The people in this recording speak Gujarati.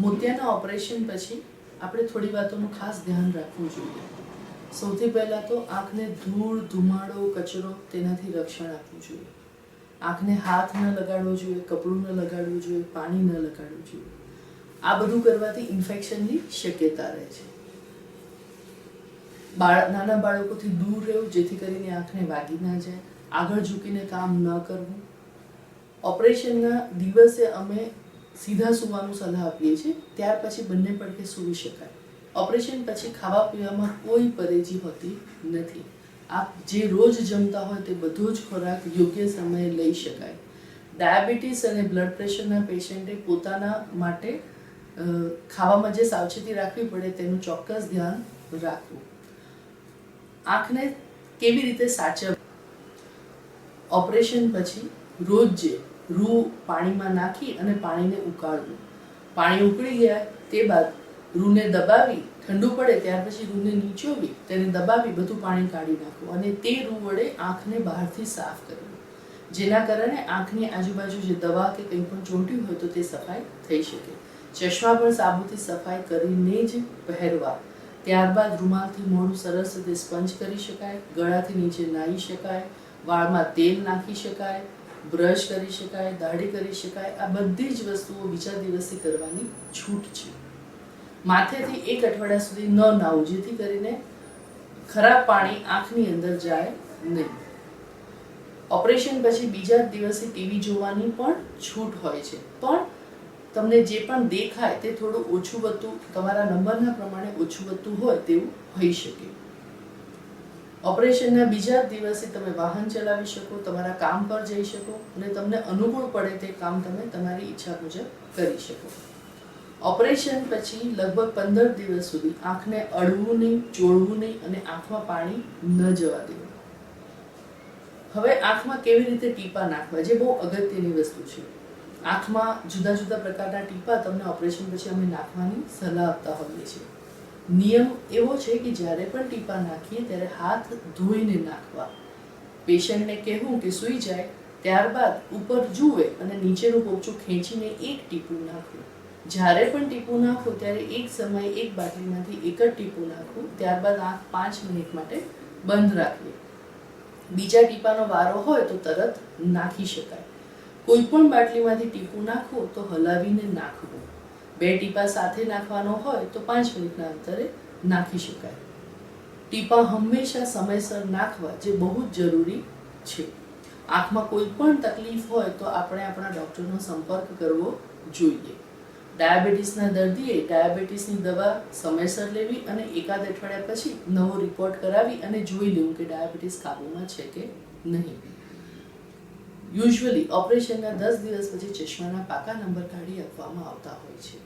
મોતિયાના ઓપરેશન પછી આપણે થોડી વાતોનું ખાસ ધ્યાન રાખવું જોઈએ. સૌથી પહેલાં તો આંખને ધૂળ, ધુમાડો, કચરો તેનાથી રક્ષણ આપવું જોઈએ. આંખને હાથ ન લગાડવો જોઈએ, કપડું ન લગાડવું જોઈએ, પાણી ન લગાડવું જોઈએ. આ બધું કરવાથી ઇન્ફેક્શનની શક્યતા રહે છે. નાના બાળકોથી દૂર રહેવું, જેથી કરીને આંખને વાગી ના જાય. આગળ ઝૂકીને કામ ન કરવું. ઓપરેશનના દિવસે અમે સીધા સૂવાનું સલાહ આપીએ છીએ, ત્યાર પછી બંને પડખે સૂવી શકાય. ઓપરેશન પછી ખાવા પીવામાં કોઈ પરેજી હોતી નથી. આપ જે રોજ જમતા હોય તે બધો જ ખોરાક યોગ્ય સમયે લઈ શકાય. ડાયાબિટીસ અને બ્લડ પ્રેશરના પેશન્ટે પોતાના માટે ખાવામાં જે સાવચેતી રાખવી પડે તેનું ચોક્કસ ધ્યાન રાખવું. આંખને કેવી રીતે સાચવવી? ઓપરેશન પછી રોજ રૂ પાણીમાં નાખી અને પાણીને ઉકાળવું. પાણી ઉકળી ગયા તે બાદ રૂને દબાવી, ઠંડુ પડે ત્યાર પછી રૂને નીચોવી, તેને દબાવી બધું પાણી કાઢી નાખવું અને તે રૂ વડે આંખને બહારથી સાફ કરવી, જેના કારણે આંખની આજુબાજુ જે દવા કે કંઈ પણ ચોંટ્યું હોય તો તે સફાઈ થઈ શકે. ચશ્મા પણ સાબુથી સફાઈ કરીને જ પહેરવા. ત્યારબાદ રૂમાલથી મોઢું સરસ રીતે સ્પંજ કરી શકાય, ગળાથી નીચે નાહી શકાય, વાળમાં તેલ નાખી શકાય, બ્રશ કરી શકાય, દાઢી કરી શકાય. આ બધી જ વસ્તુઓ બીજા દિવસથી કરવાની છૂટ છે. માથેથી 1 અઠવાડિયા સુધી ન નાહવું, જેથી કરીને ખરાબ પાણી આંખની અંદર જાય નહીં. ઓપરેશન પછી બીજા દિવસે ટીવી જોવાની પણ છૂટ હોય છે, પણ તમને જે પણ દેખાય તે થોડું ઓછું વધતું, તમારા નંબરના પ્રમાણે ઓછું વધતું હોય તેવું હોઈ શકે. ઓપરેશનના બીજા દિવસે તમે વાહન ચલાવી શકો, તમારા કામ પર જઈ શકો અને તમને અનુકૂળ પડે તે કામ તમે તમારી ઈચ્છા મુજબ કરી શકો. ઓપરેશન પછી લગભગ 15 દિવસ સુધી આંખને અડવું નહીં, ચોળવું નહીં અને આંખમાં પાણી ન જવા દેવું. હવે આંખમાં કેવી રીતે ટીપા નાખવા, જે બહુ અગત્યની વસ્તુ છે. આંખમાં જુદા જુદા પ્રકારના ટીપા તમને ઓપરેશન પછી અમે નાખવાની સલાહ આપતા હોઈએ છીએ. નિયમ એવો છે કે જ્યારે પણ ટીપા નાખીએ ત્યારે હાથ ધોઈને નાખવા. પેશન્ટને કહેવું કે સૂઈ જાય ત્યારબાદ ઉપર જુએ અને નીચેનું પોપચું ખેંચીને 1 ટીપું નાખવું. જ્યારે પણ ટીપું નાખવું ત્યારે એક સમયે એક બાટલીમાંથી 1 જ ટીપું નાખવું. ત્યારબાદ આંખ 5 મિનિટ માટે બંધ રાખવી. બીજા ટીપાનો વારો હોય તો તરત નાખી શકાય. કોઈ પણ બાટલીમાંથી ટીપું નાખવું તો હલાવીને નાખવું. 2 ટીપા સાથે નાખવાનો હોય તો 5 મિનિટના અંતરે નાખી શકાય. ટીપા હંમેશા સમયસર નાખવા, જે બહુ જ જરૂરી છે. આંખમાં કોઈ પણ તકલીફ હોય તો આપણે આપણા ડૉક્ટરનો સંપર્ક કરવો જોઈએ. ડાયાબિટીસના દર્દીએ ડાયાબિટીસની દવા સમયસર લેવી અને એકાદ અઠવાડિયા પછી નવો રિપોર્ટ કરાવી અને જોઈ લેવું કે ડાયાબિટીસ કાબૂમાં છે કે નહીં. યુઝ્યુઅલી ઓપરેશનના 10 દિવસ પછી ચશ્માના પાકા નંબર કાઢી આપવામાં આવતા હોય છે.